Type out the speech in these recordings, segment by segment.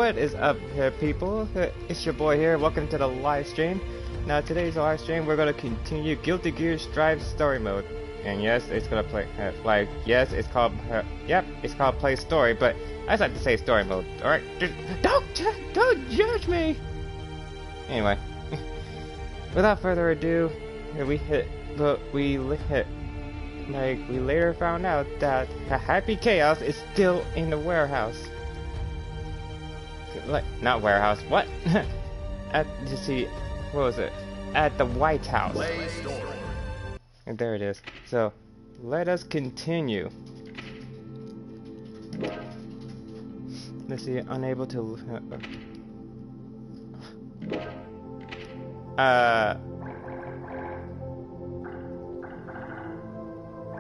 What is up here, people? It's your boy here. Welcome to the live stream. Now, today's live stream, we're gonna continue Guilty Gear Strife Story Mode. And yes, it's gonna play yes, it's called yep, it's called Play Story. But I just like to say Story Mode. All right, don't judge me. Anyway, without further ado, we later found out that Happy Chaos is still in the warehouse. Not warehouse, what? What was it? At the White House. And there it is. So, let us continue. Let's see, unable to...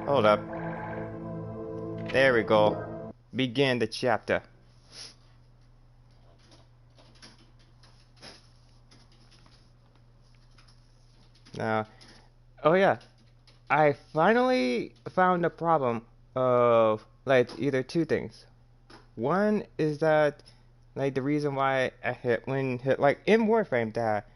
Hold up. There we go. Begin the chapter. Now, oh yeah, I finally found a problem of either two things. One is that the reason why I hit in Warframe that.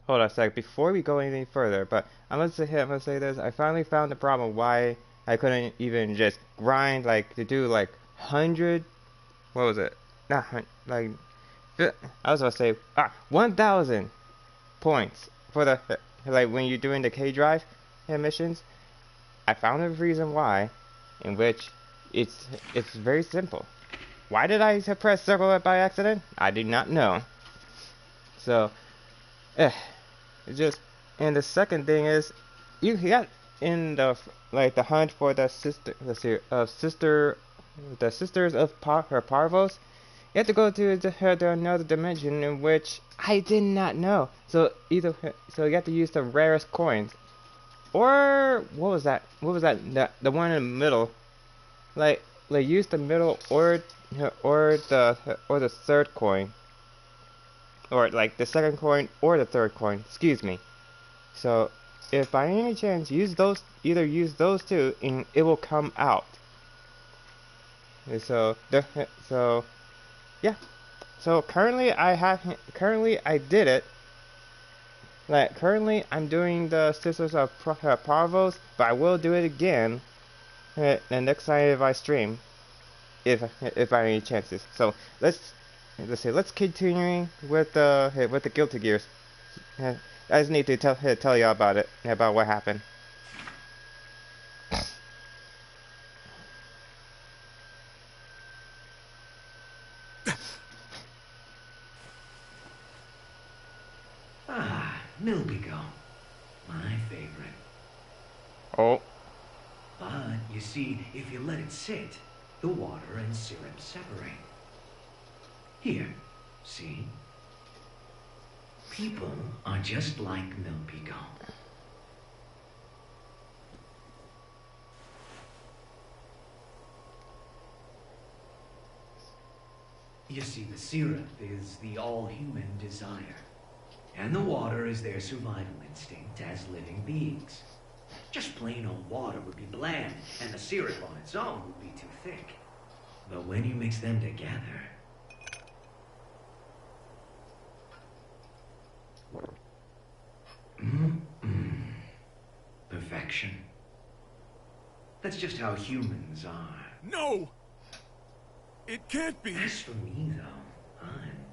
Hold on a sec before we go any further, but I'm gonna say this. I finally found the problem why I couldn't even just grind to do 100. What was it? Not I was gonna say 1,000 points for the when you're doing the K drive missions. I found a reason why, in which it's very simple. Why did I press circle by accident? I do not know. So, it's just. And the second thing is, you got in the the hunt for the sister. Let's see, the sisters of Parvos. You have to go to another dimension in which I did not know. So you have to use the rarest coins, or what was that? The one in the middle, use the middle or the third coin, or the second coin or the third coin. Excuse me. So if by any chance use those two, and it will come out. And so yeah. So currently I did it. Currently I'm doing the Sisters of Parvos, but I will do it again the next time if I stream, if by any chances. So let's continue with the Guilty Gears. I just need to tell y'all about it, about what happened. Milbigo, my favorite. Oh. But, you see, if you let it sit, the water and syrup separate. Here, see? People are just like Milbigo. You see, the syrup is the all-human desire. And the water is their survival instinct as living beings. Just plain old water would be bland, and the syrup on its own would be too thick. But when you mix them together... Perfection. That's just how humans are. No! It can't be! As for me, though, I'm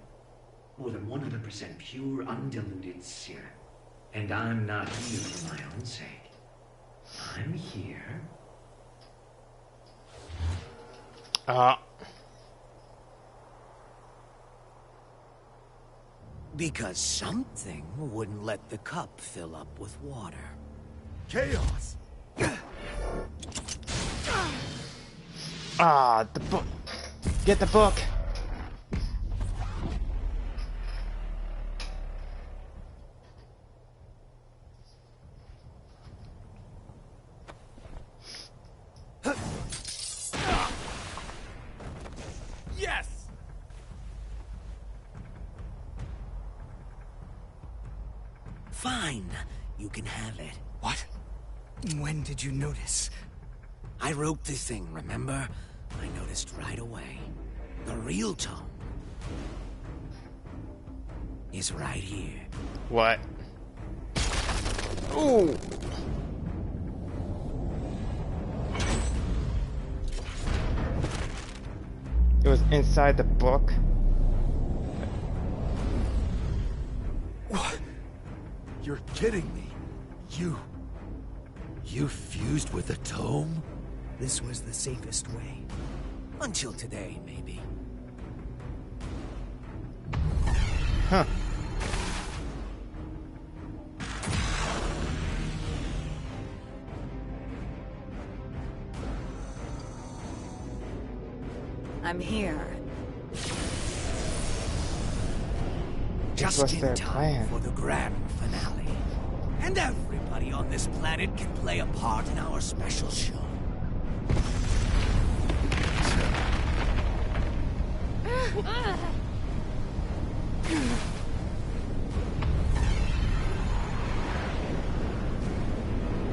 more than 100% pure, undiluted syrup. And I'm not here for my own sake. I'm here... Because something wouldn't let the cup fill up with water. Chaos! The book! Get the book! Yes! Fine, you can have it. What? When did you notice? I wrote the thing, remember? I noticed right away. The real tone is right here. What? Ooh. It was inside the book. What? You're kidding me. You fused with the tome? This was the safest way. Until today, maybe. Huh. I'm here. Just was in their time plan. for the grand finale. And everybody on this planet can play a part in our special show.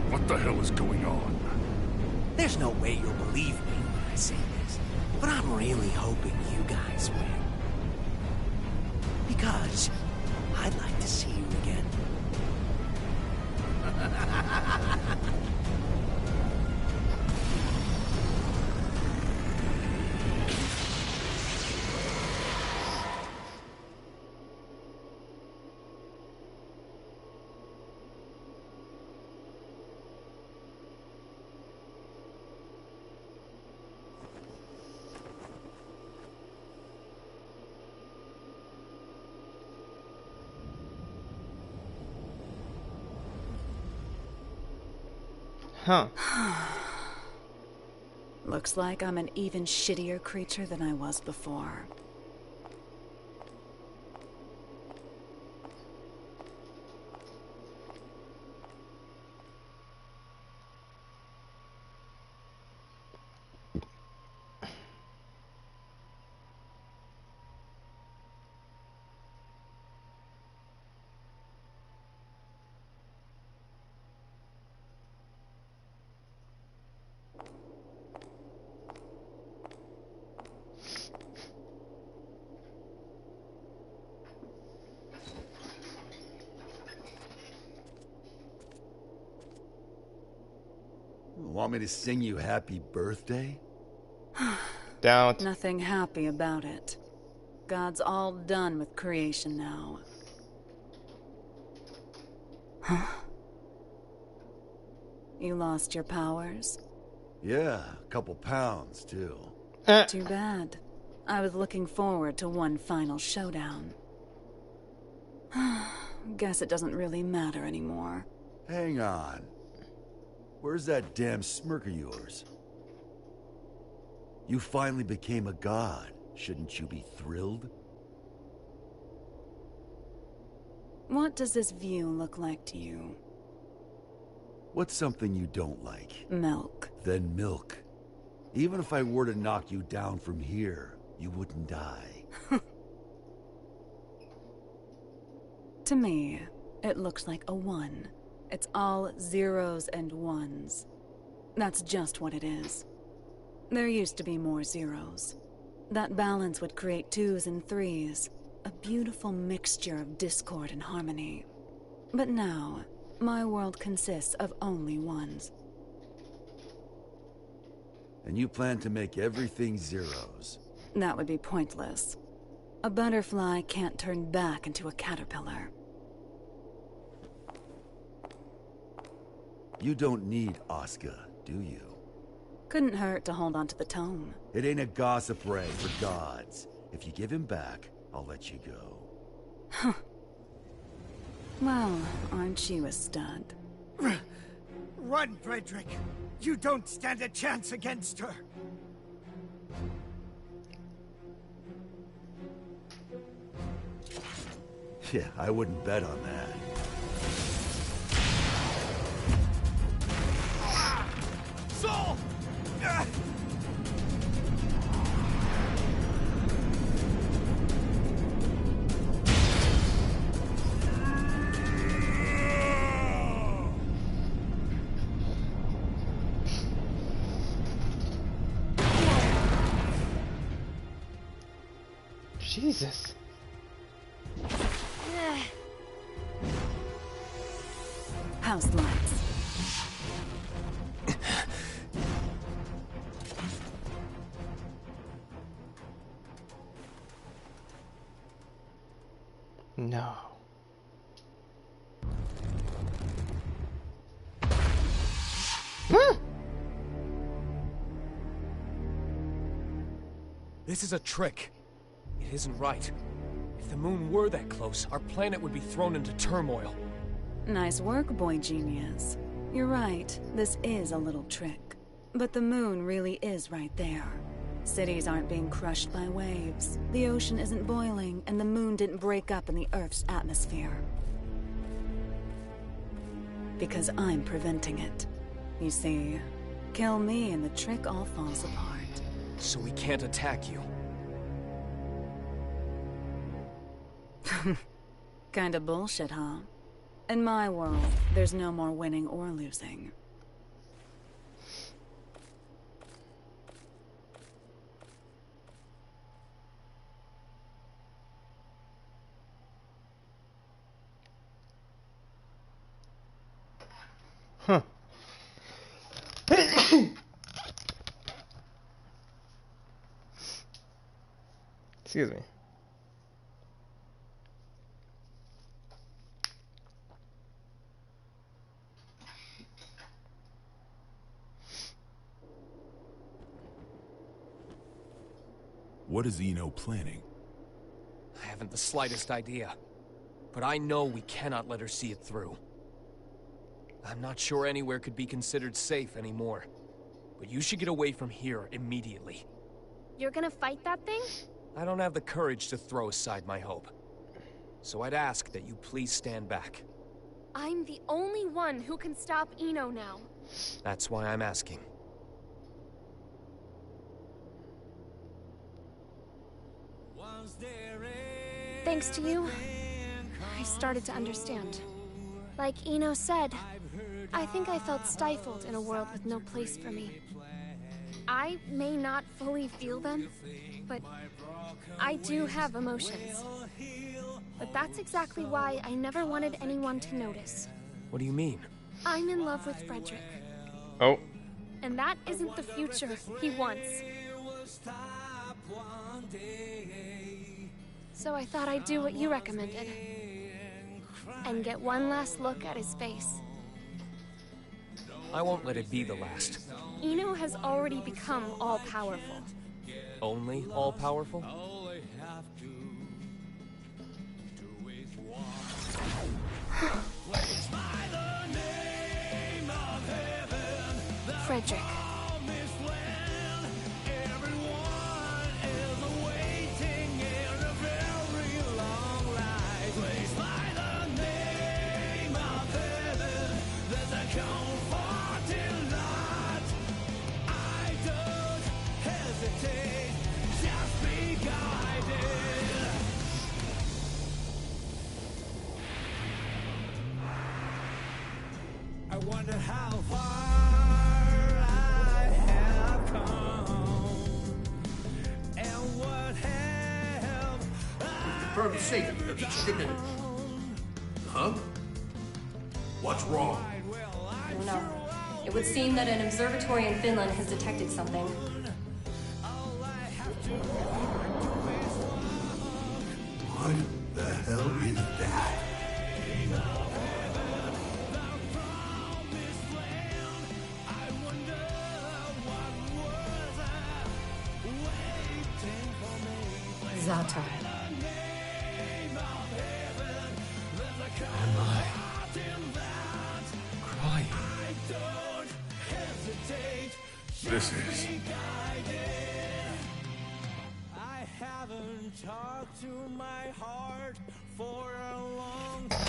What the hell is going on? There's no way you'll believe me when I say this, but I'm really hoping you guys win. Because I'd like to see you again. Huh. Looks like I'm an even shittier creature than I was before. Want me to sing you happy birthday? Don't. Nothing happy about it. God's all done with creation now. Huh? You lost your powers? Yeah, a couple pounds, too. Too bad. I was looking forward to one final showdown. Guess it doesn't really matter anymore. Hang on. Where's that damn smirk of yours? You finally became a god. Shouldn't you be thrilled? What does this view look like to you? What's something you don't like? Milk. Then milk. Even if I were to knock you down from here, you wouldn't die. To me, it looks like a 1. It's all zeros and ones. That's just what it is. There used to be more zeros. That balance would create 2s and 3s, a beautiful mixture of discord and harmony. But now, my world consists of only 1s. And you plan to make everything zeros. That would be pointless. A butterfly can't turn back into a caterpillar. You don't need Oscar, do you? Couldn't hurt to hold on to the tome. It ain't a gossip ray for gods. If you give him back, I'll let you go. Huh. Well, aren't you a stud? Run, Frederick. You don't stand a chance against her. Yeah, I wouldn't bet on that. Saul! Jesus. House lights. No. This is a trick. It isn't right. If the moon were that close, our planet would be thrown into turmoil. Nice work, boy genius. You're right, this is a little trick. But the moon really is right there. Cities aren't being crushed by waves. The ocean isn't boiling, and the moon didn't break up in the Earth's atmosphere. Because I'm preventing it. You see, kill me and the trick all falls apart. So we can't attack you. Kinda bullshit, huh? In my world, there's no more winning or losing. Huh. Excuse me. What is Eno planning? I haven't the slightest idea. But I know we cannot let her see it through. I'm not sure anywhere could be considered safe anymore. But you should get away from here immediately. You're gonna fight that thing? I don't have the courage to throw aside my hope. So I'd ask that you please stand back. I'm the only one who can stop Eno now. That's why I'm asking. Thanks to you, I started to understand. Like Eno said, I think I felt stifled in a world with no place for me. I may not fully feel them, but I do have emotions. But that's exactly why I never wanted anyone to notice. What do you mean? I'm in love with Frederick. Oh. And that isn't the future he wants. So I thought I'd do what you recommended. And get one last look at his face. I won't let it be the last. Eno has already become all-powerful. Only all-powerful? Frederick. I wonder how far I have come, and what have Confirm the safety of each shipment. Huh? What's wrong? I don't know. It would seem that an observatory in Finland has detected something. What the hell is that? Zata. Am I crying? This is... I haven't talked to my heart for a long time.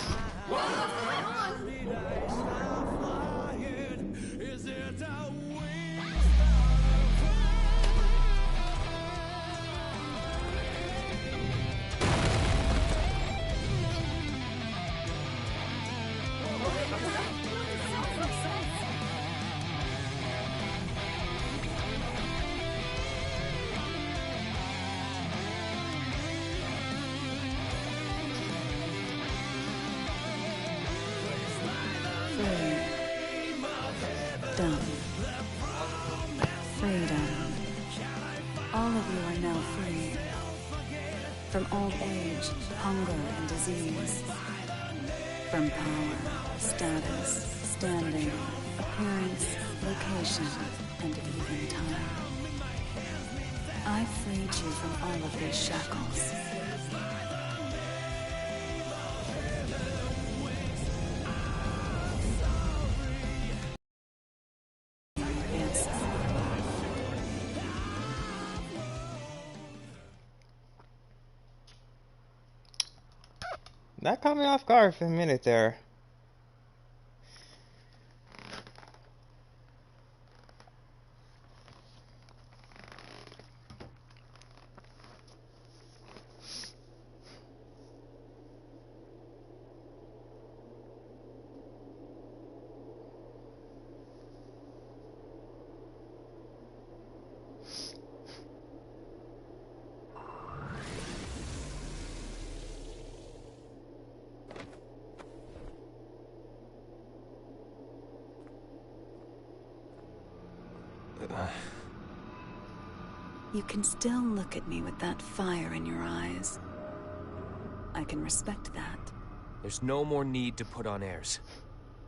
Did I stop flying? Is it a waste From old age, hunger and disease. From power, status, standing, appearance, location, and even time. I freed you from all of these shackles. That caught me off guard for a minute there. You can still look at me with that fire in your eyes. I can respect that. There's no more need to put on airs.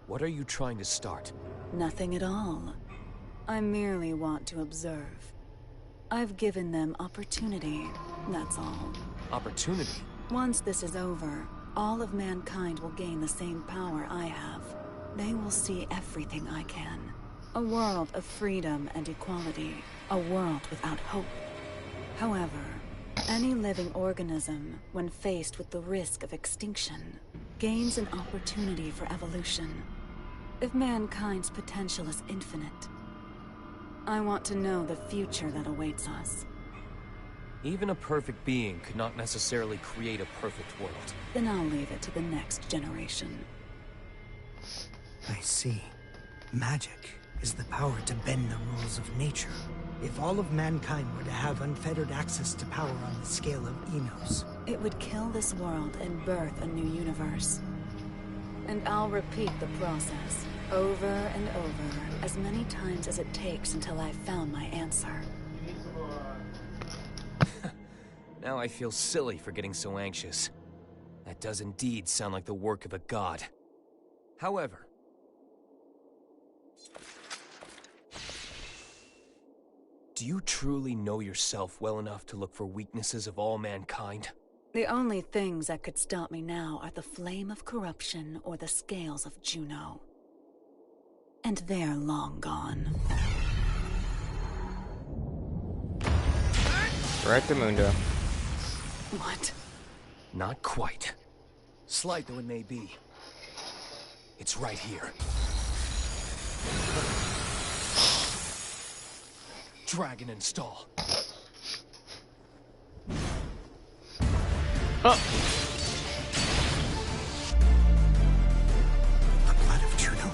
What are you trying to start? Nothing at all. I merely want to observe. I've given them opportunity, that's all. Opportunity? Once this is over, all of mankind will gain the same power I have. They will see everything I can. A world of freedom and equality. A world without hope. However, any living organism, when faced with the risk of extinction, gains an opportunity for evolution. If mankind's potential is infinite, I want to know the future that awaits us. Even a perfect being could not necessarily create a perfect world. Then I'll leave it to the next generation. I see. Magic is the power to bend the rules of nature. If all of mankind were to have unfettered access to power on the scale of Enos, it would kill this world and birth a new universe. And I'll repeat the process, over and over, as many times as it takes until I've found my answer. Now I feel silly for getting so anxious. That does indeed sound like the work of a god. However, do you truly know yourself well enough to look for weaknesses of all mankind? The only things that could stop me now are the flame of corruption or the scales of Juno. And they're long gone. Right to Mundo. What? Not quite. Slight though it may be. It's right here. Dragon install. Oh. The blood of Juno.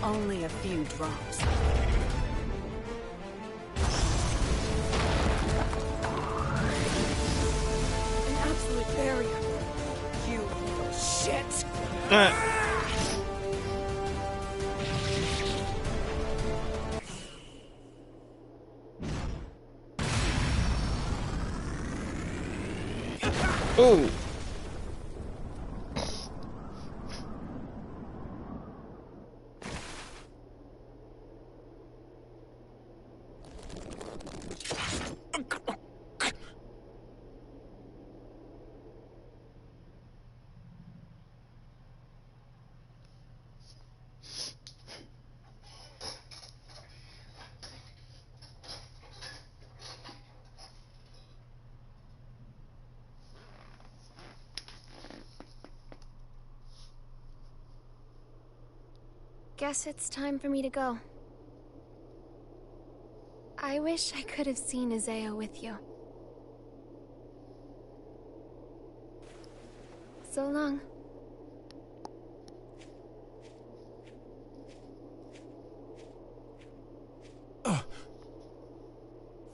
Only a few drops. An absolute barrier. You little shit! Ooh. Guess it's time for me to go. I wish I could have seen Isaiah with you. So long.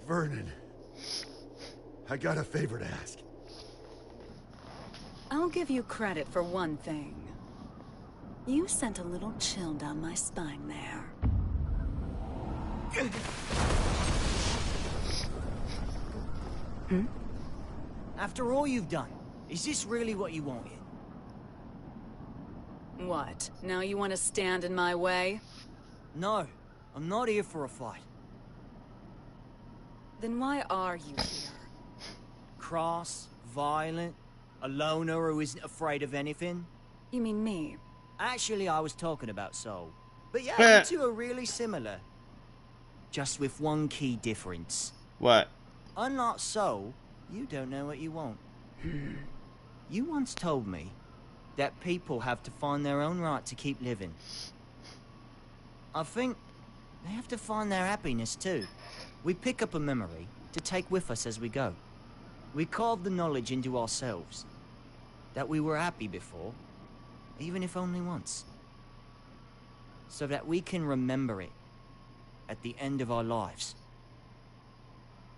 Vernon, I got a favor to ask. I'll give you credit for one thing. You sent a little chill down my spine there. After all you've done, is this really what you wanted? What? Now you want to stand in my way? No, I'm not here for a fight. Then why are you here? Cross, violent, a loner who isn't afraid of anything. You mean me? Actually, I was talking about Soul. But yeah, you two are really similar. Just with one key difference. What? Unlike Soul, you don't know what you want. You once told me that people have to find their own right to keep living. I think they have to find their happiness too. We pick up a memory to take with us as we go. We carve the knowledge into ourselves that we were happy before, even if only once. So that we can remember it at the end of our lives.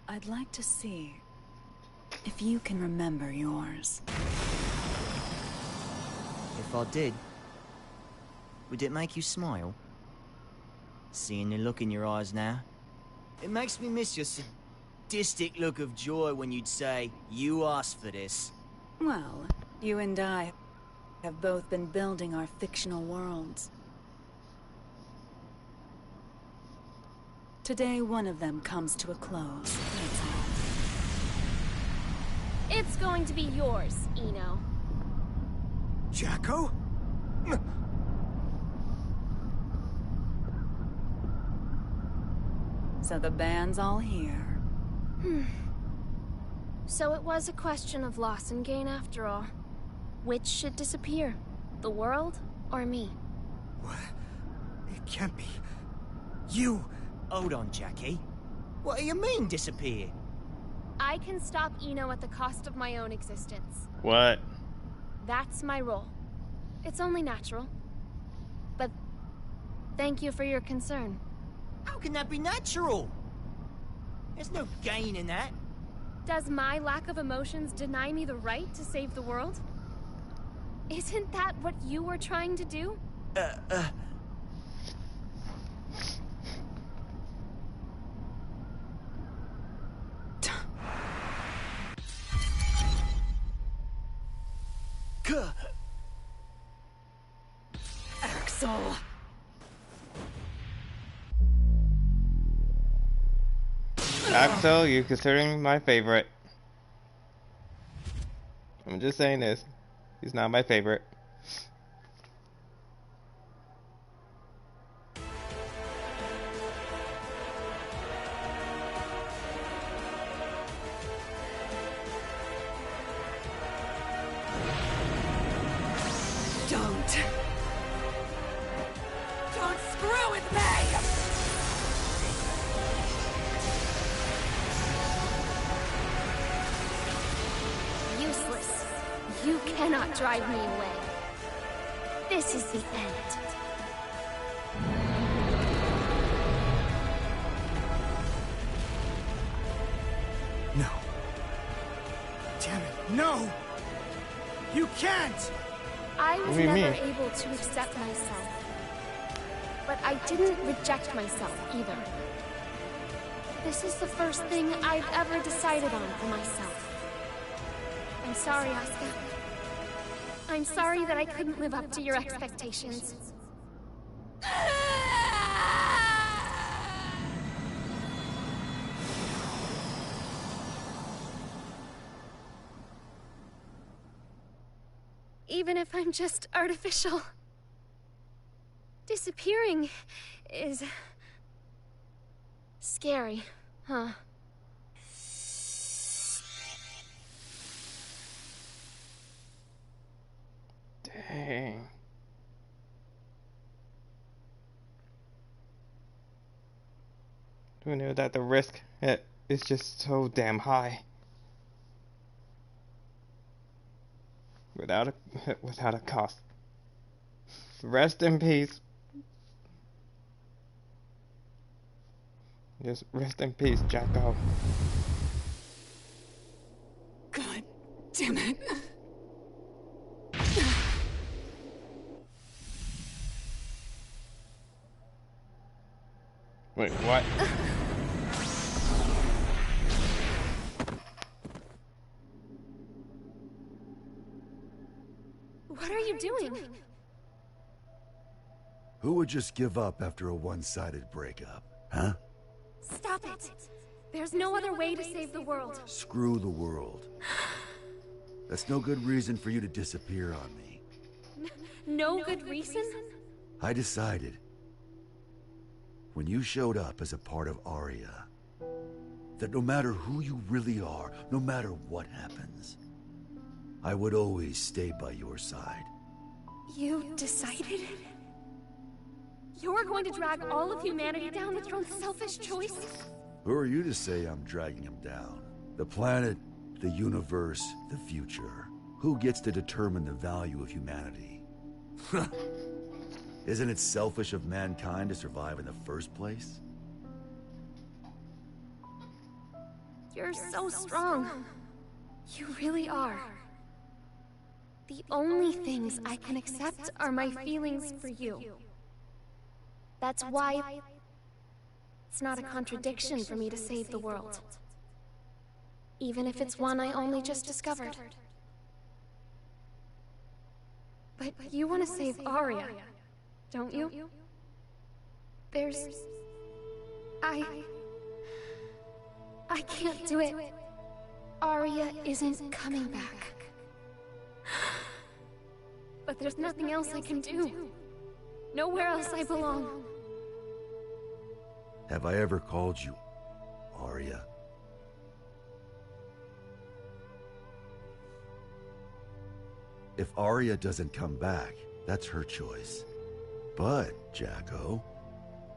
I'd like to see if you can remember yours. If I did, would it make you smile? Seeing the look in your eyes now? It makes me miss your sadistic look of joy when you'd say, "You asked for this." Well, you and I have both been building our fictional worlds. Today, one of them comes to a close, that's all. It's going to be yours, Eno. Jacko? So the band's all here. So it was a question of loss and gain after all. Which should disappear? The world or me? What? It can't be. You... Hold on, Jackie. What do you mean, disappear? I can stop Eno at the cost of my own existence. What? That's my role. It's only natural. But thank you for your concern. How can that be natural? There's no gain in that. Does my lack of emotions deny me the right to save the world? Isn't that what you were trying to do? Axel! Axel, you're considering my favorite. I'm just saying this. He's not my favorite. Don't screw with me! Useless. You cannot drive me away. This is the end. No. Damn it, no! You can't! I was What do you never mean? able to accept myself. But I didn't reject myself either. This is the first thing I've ever decided on for myself. I'm sorry, Asuka. I'm sorry that I couldn't live up to your expectations. Even if I'm just artificial. Disappearing is... scary, huh? Dang. Who knew that the risk is just so damn high? Without a cost. Rest in peace. Just rest in peace, Jacko. God damn it. Wait, what? What are you doing? Who would just give up after a one-sided breakup, huh? Stop it. There's no other way to save the world. Screw the world. That's no good reason for you to disappear on me. No good reason? I decided, when you showed up as a part of Arya, that no matter who you really are, no matter what happens, I would always stay by your side. You decided? You're going to drag all of humanity down with your own selfish choice? Who are you to say I'm dragging him down? The planet, the universe, the future. Who gets to determine the value of humanity? Isn't it selfish of mankind to survive in the first place? You're so strong. You really are. The only things I can accept are my feelings for you. That's why it's not a contradiction for me to save the world. Even if it's one I only just discovered. But you want to save Arya, don't you? There's... I can't do it. Arya isn't coming back. But there's nothing else I can do. Nowhere else I belong. Have I ever called you Arya? If Arya doesn't come back, that's her choice. But, Jacko,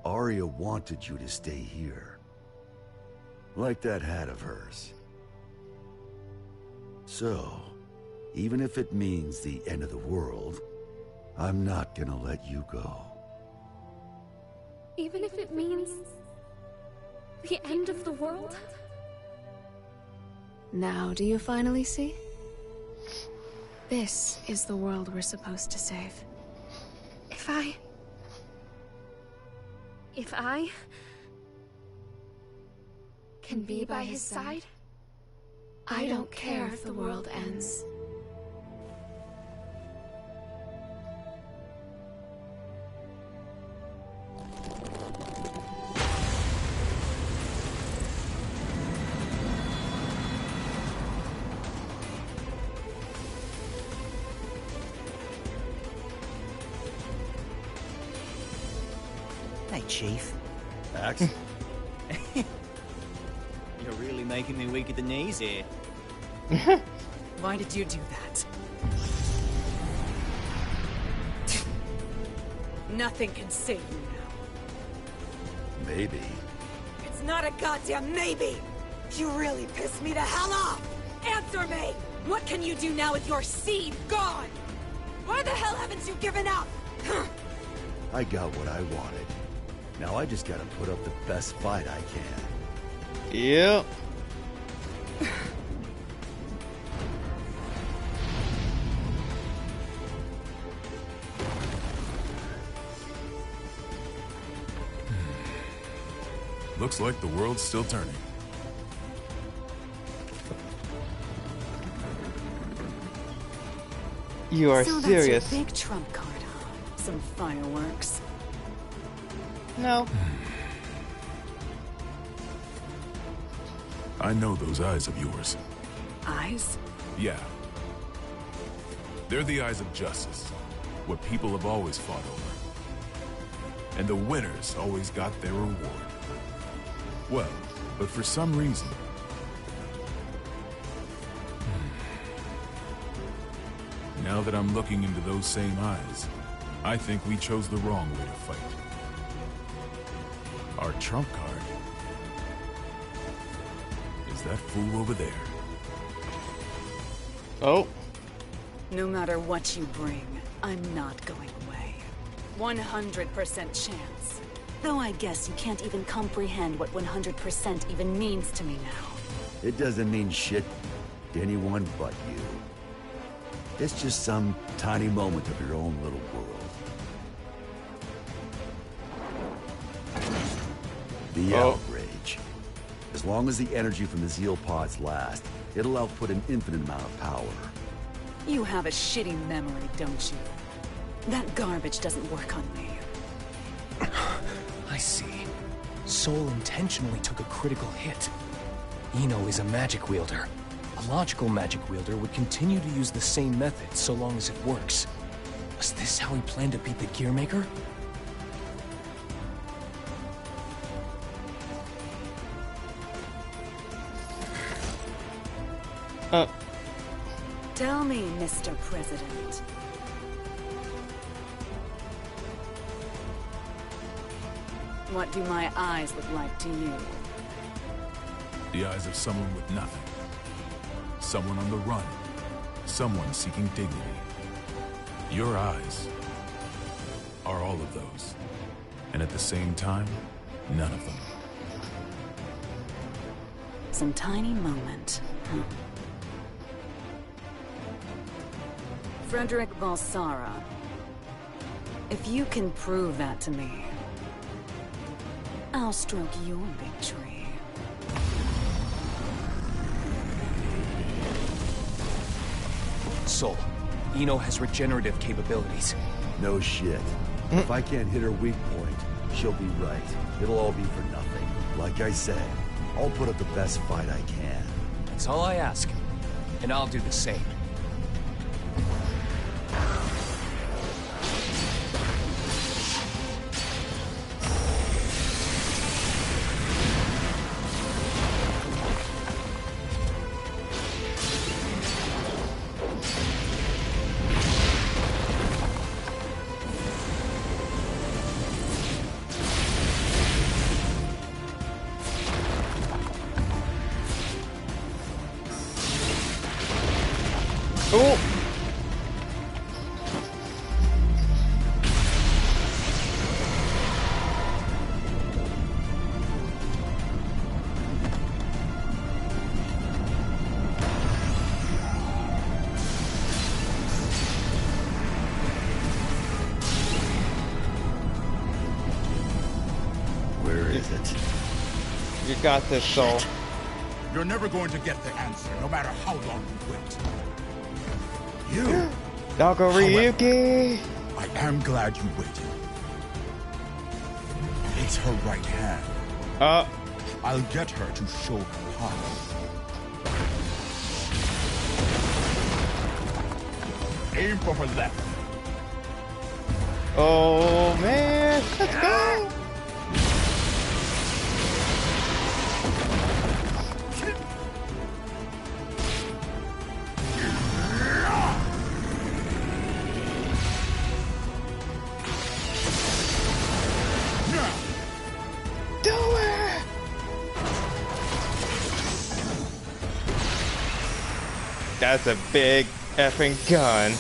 Arya wanted you to stay here. Like that hat of hers. So, even if it means the end of the world, I'm not gonna let you go. Even if it means... the end of the world? Now do you finally see? This is the world we're supposed to save. If I... can be by his side, I don't care if the world ends. Hey, Chief. Max? You're really making me weak at the knees here. Why did you do that? Nothing can save you now. Maybe. It's not a goddamn maybe! You really pissed me the hell off! Answer me! What can you do now with your seed gone? Why the hell haven't you given up? I got what I wanted. Now I just gotta put up the best fight I can. Yep. Looks like the world's still turning. You are so serious. That's your big trump card, huh? Some fireworks. No. I know those eyes of yours. Eyes? Yeah. They're the eyes of justice. What people have always fought over. And the winners always got their reward. Well, but for some reason... Now that I'm looking into those same eyes, I think we chose the wrong way to fight. Our trump card is that fool over there. Oh. No matter what you bring, I'm not going away. 100% chance. Though I guess you can't even comprehend what 100% even means to me now. It doesn't mean shit to anyone but you. It's just some tiny moment of your own little world. The Oh. outrage. As long as the energy from the Zeal pods last, it'll output an infinite amount of power. You have a shitty memory, don't you? That garbage doesn't work on me. I see. Soul intentionally took a critical hit. Eno is a magic wielder. A logical magic wielder would continue to use the same method so long as it works. Was this how he planned to beat the Gearmaker? Tell me, Mr. President. What do my eyes look like to you? The eyes of someone with nothing. Someone on the run. Someone seeking dignity. Your eyes are all of those. And at the same time, none of them. Some tiny moment, huh? Frederick Balsara. If you can prove that to me, I'll stroke your victory. Soul, Eno has regenerative capabilities. No shit. If I can't hit her weak point, she'll be right. It'll all be for nothing. Like I said, I'll put up the best fight I can. That's all I ask. And I'll do the same. Oh! Where is it? You got this, Soul. You're never going to get the answer, no matter how long you wait. You! Doggo Ryuki! I am glad you waited. It's her right hand. I'll get her to show her power. Aim for her left. Oh man, let's go! Do it! That's a big effing gun.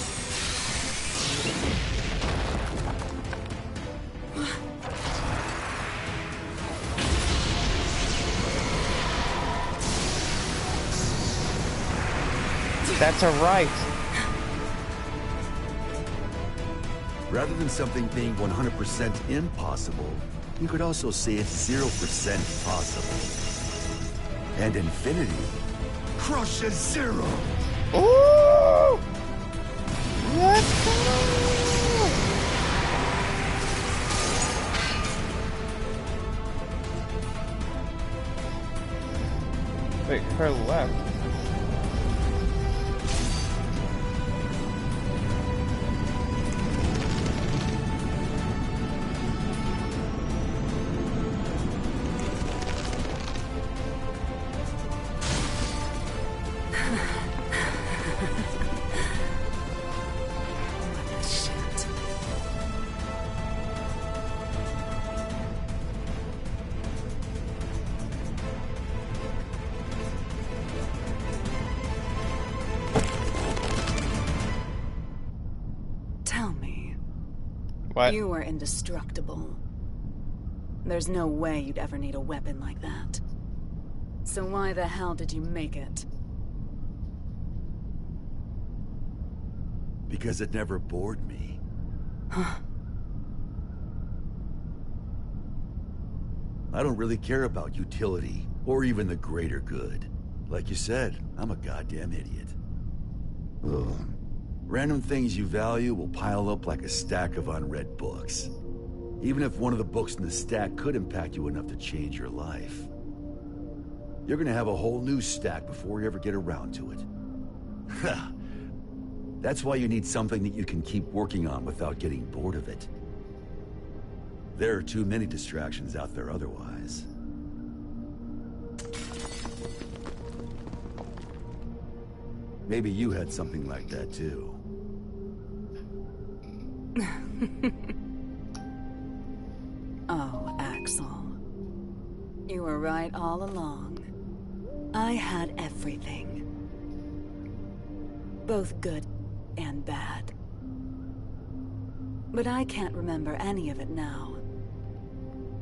That's a right. Rather than something being 100% impossible, you could also say it's 0% possible. And infinity crushes zero. Ooh! Let's go! Wait, her left. Tell me. What? You are indestructible. There's no way you'd ever need a weapon like that. So why the hell did you make it? Because it never bored me. I don't really care about utility, or even the greater good. Like you said, I'm a goddamn idiot. Ugh. Random things you value will pile up like a stack of unread books. Even if one of the books in the stack could impact you enough to change your life. You're gonna have a whole new stack before you ever get around to it. That's why you need something that you can keep working on without getting bored of it. There are too many distractions out there otherwise. Maybe you had something like that too. Oh, Axel. You were right all along. I had everything. Both good and bad. But I can't remember any of it now.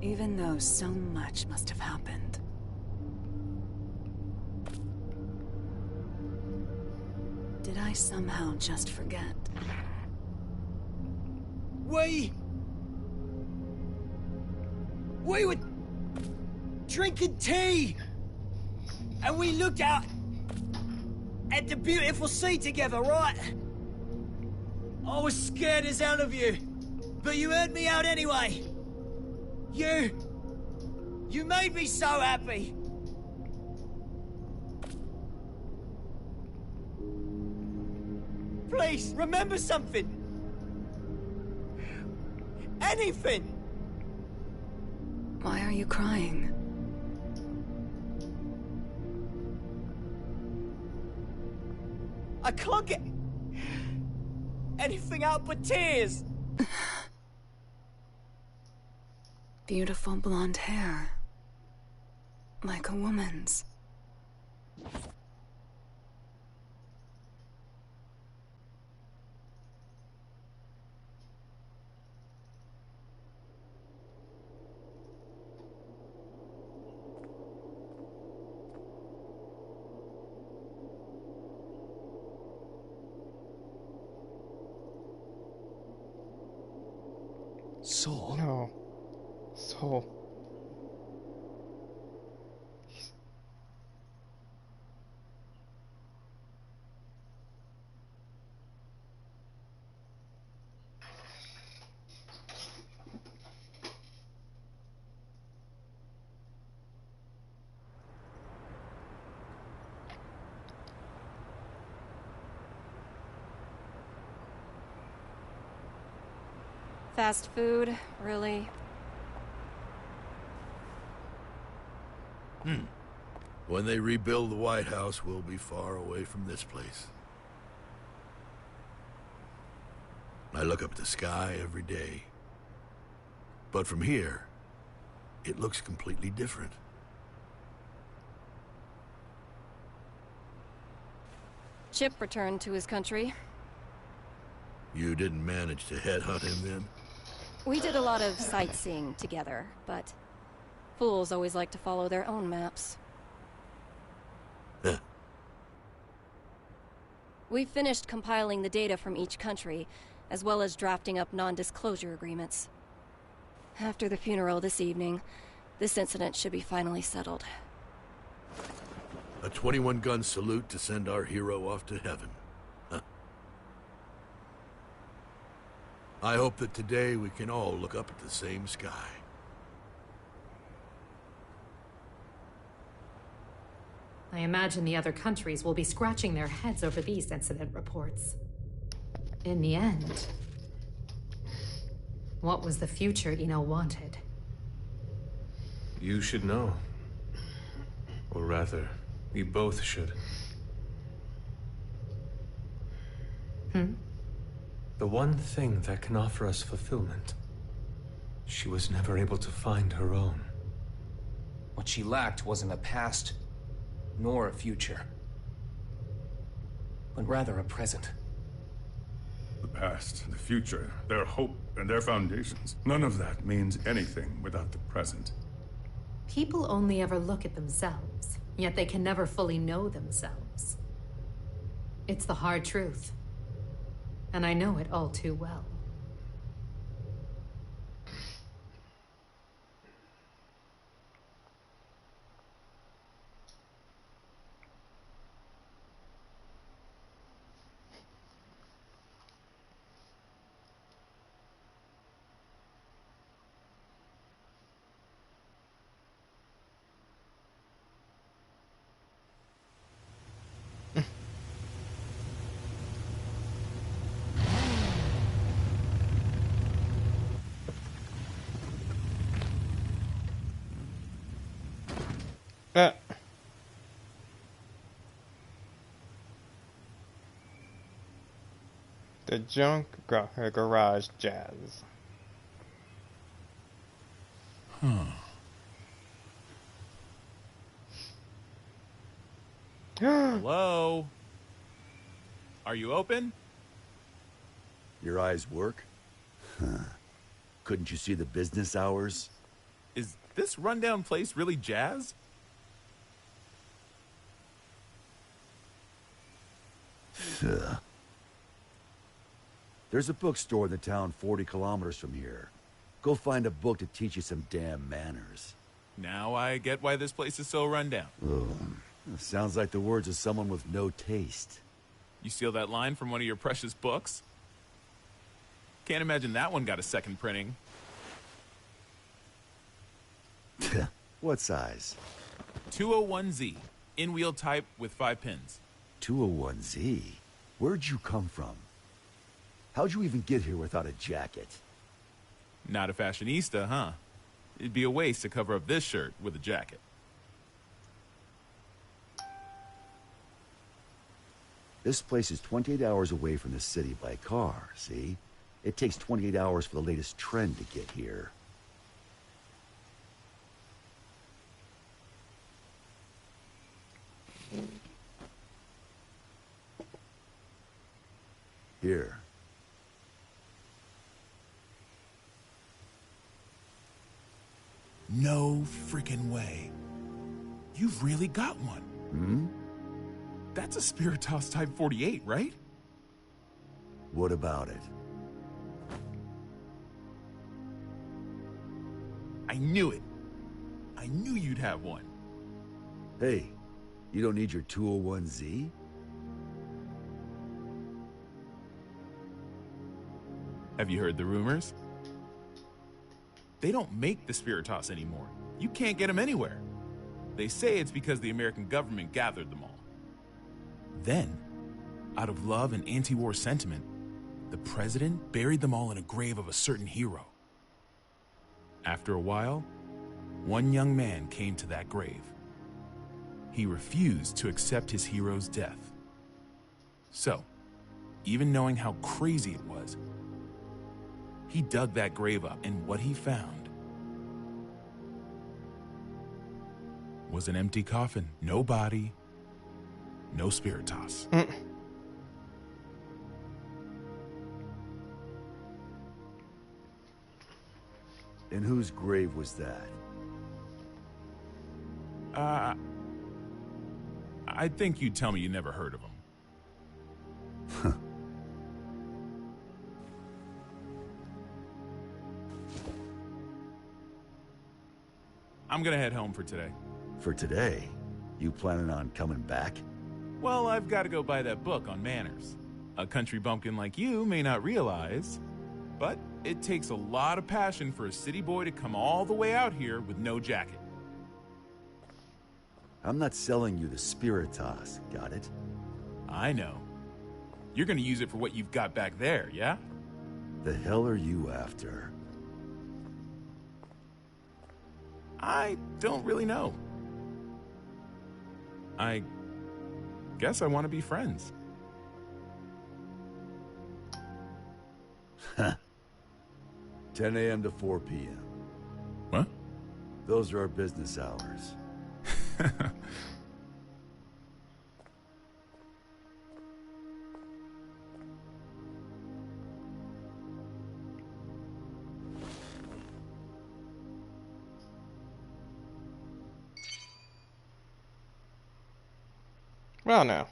Even though so much must have happened. Did I somehow just forget? We were drinking tea, and we looked out at the beautiful sea together, right? I was scared as hell of you, but you heard me out anyway. You made me so happy. Please, remember something. Anything. Why are you crying? I can't get anything out but tears. Beautiful blonde hair. Like a woman's. Soul? No. Soul. Fast food, really? When they rebuild the White House, we'll be far away from this place. I look up at the sky every day. But from here, it looks completely different. Chip returned to his country. You didn't manage to headhunt him then? We did a lot of sightseeing together, but fools always like to follow their own maps. Huh. We finished compiling the data from each country, as well as drafting up non-disclosure agreements. After the funeral this evening, this incident should be finally settled. A 21-gun salute to send our hero off to heaven. Huh. I hope that today we can all look up at the same sky. I imagine the other countries will be scratching their heads over these incident reports. In the end, what was the future Eno wanted? You should know. Or rather, we both should. The one thing that can offer us fulfillment. She was never able to find her own. What she lacked wasn't a past, nor a future, but rather a present. The past, the future, their hope, and their foundations. None of that means anything without the present. People only ever look at themselves, yet they can never fully know themselves. It's the hard truth, and I know it all too well. Uh, the junk garage jazz. Hello? Are you open? Your eyes work? Huh. Couldn't you see the business hours? Is this rundown place really jazz? There's a bookstore in the town 40 kilometers from here. Go find a book to teach you some damn manners. Now I get why this place is so rundown. Oh, sounds like the words of someone with no taste. You steal that line from one of your precious books? Can't imagine that one got a second printing. What size? 201Z. In-wheel type with 5 pins. 201Z? Where'd you come from? How'd you even get here without a jacket? Not a fashionista, huh? It'd be a waste to cover up this shirt with a jacket. This place is 28 hours away from the city by car, see? It takes 28 hours for the latest trend to get here. Here. No freaking way. You've really got one. Hmm? That's a Spiritos Type 48, right? What about it? I knew it. I knew you'd have one. Hey, you don't need your 201Z? Have you heard the rumors? They don't make the Spiritos anymore. You can't get them anywhere. They say it's because the American government gathered them all. Then, out of love and anti-war sentiment, the president buried them all in a grave of a certain hero. After a while, one young man came to that grave. He refused to accept his hero's death. So, even knowing how crazy it was, he dug that grave up, and what he found was an empty coffin. No body, no Spiritos. And whose grave was that? I think you'd tell me you never heard of him. I'm gonna head home for today. For today? You planning on coming back? Well, I've got to go buy that book on manners. A country bumpkin like you may not realize, but it takes a lot of passion for a city boy to come all the way out here with no jacket. I'm not selling you the Spiritos, got it? I know. You're gonna use it for what you've got back there, yeah? The hell are you after? I don't really know. I guess I want to be friends. 10 a.m. to 4 p.m. What? Those are our business hours. Well, no.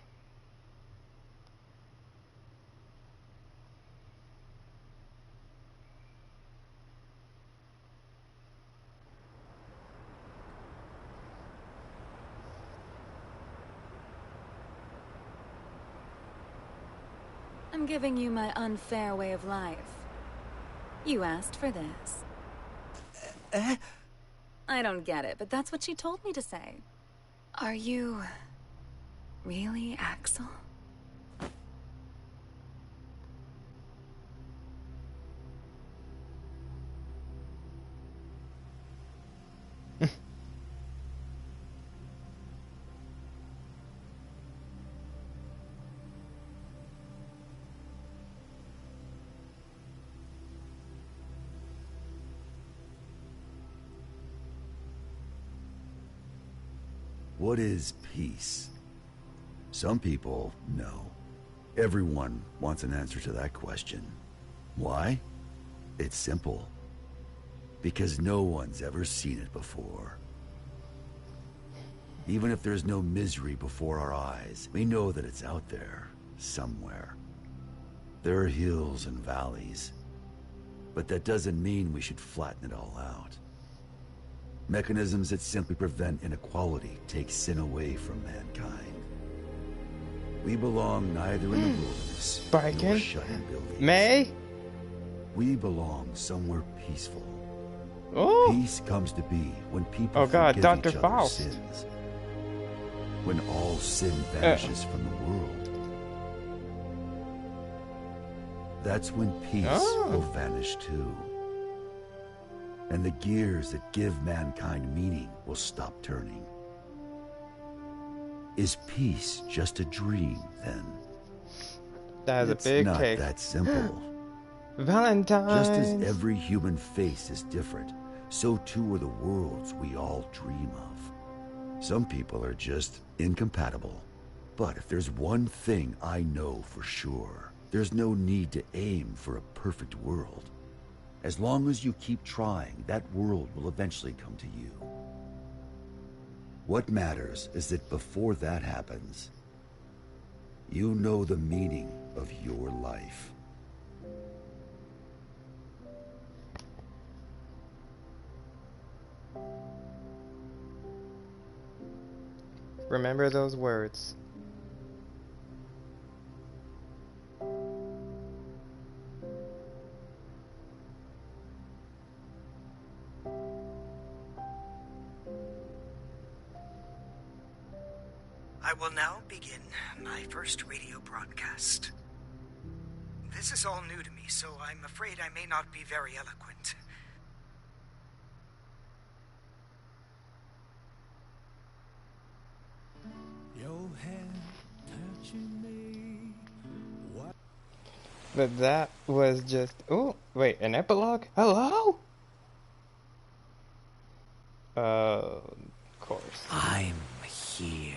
I'm giving you my unfair way of life. You asked for this. I don't get it, but that's what she told me to say. Are you really Axel? What is peace? Some people know. Everyone wants an answer to that question. Why? It's simple. Because no one's ever seen it before. Even if there's no misery before our eyes, we know that it's out there, somewhere. There are hills and valleys, but that doesn't mean we should flatten it all out. Mechanisms that simply prevent inequality take sin away from mankind. We belong neither in the wilderness nor shut in buildings. May? We belong somewhere peaceful. Oh. Peace comes to be when people God, forgive Dr. each other's Faust. sins. When all sin vanishes from the world. That's when peace will vanish too. And the gears that give mankind meaning will stop turning. Is peace just a dream, then? That is It's a big not cake. that simple. Valentine's. Just as every human face is different, so too are the worlds we all dream of. Some people are just incompatible. But if there's one thing I know for sure, there's no need to aim for a perfect world. As long as you keep trying, that world will eventually come to you. What matters is that before that happens, you know the meaning of your life. Remember those words. I will now begin my first radio broadcast. This is all new to me, so I'm afraid I may not be very eloquent. Your hand touching me. What? But that was just... Oh, wait, an epilogue? Hello? Of course. I'm here.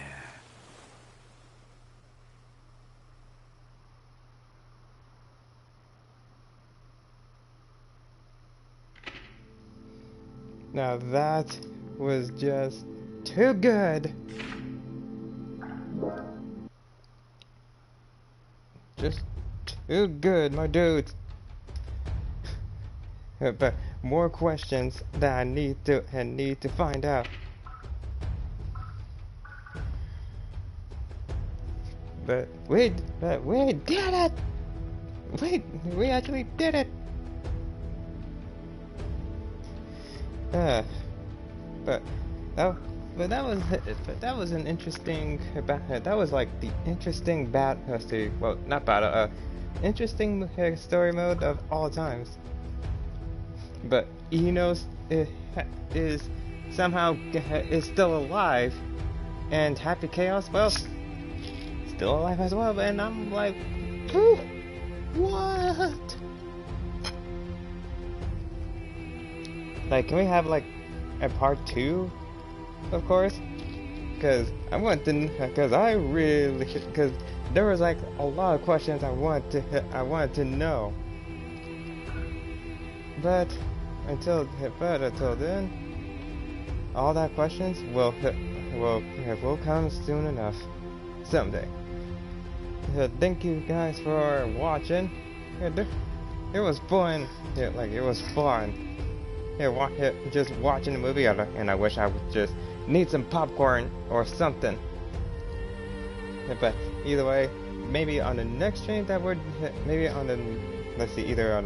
Now that was just too good. Just too good, my dudes. But more questions that I need to find out. But we did it. We actually did it. But that was an interesting that was like the interesting interesting story mode of all times. But Enos is somehow is still alive, and Happy Chaos, well, still alive as well. And I'm like, whew, what? Like, can we have like a part 2, of course? Because I want to, because there was like a lot of questions I wanted to know. But until then, all that questions will come soon enough, someday. Thank you guys for watching. It was fun. It was fun. Just watching the movie, and I wish I would just need some popcorn or something. But either way, maybe on the next stream that we're, either on the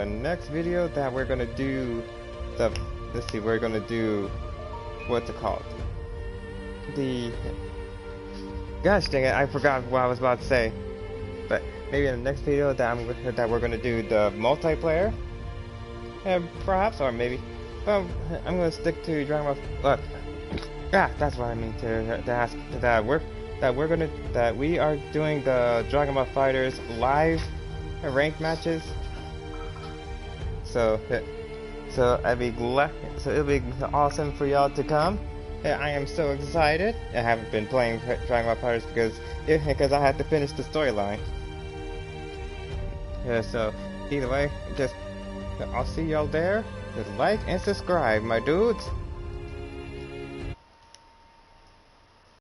next video that we're gonna do we're gonna do, what's it called? Gosh dang it, I forgot what I was about to say. But maybe in the next video that we're gonna do the multiplayer, perhaps, or maybe. Well, I'm gonna stick to Dragon Ball. That's what I mean to ask. That we are doing the Dragon Ball Fighters live ranked matches. So it'll be awesome for y'all to come I am so excited. I haven't been playing Dragon Ball Fighters because I had to finish the storyline. Yeah, so either way, just I'll see y'all there. Just like and subscribe, my dudes.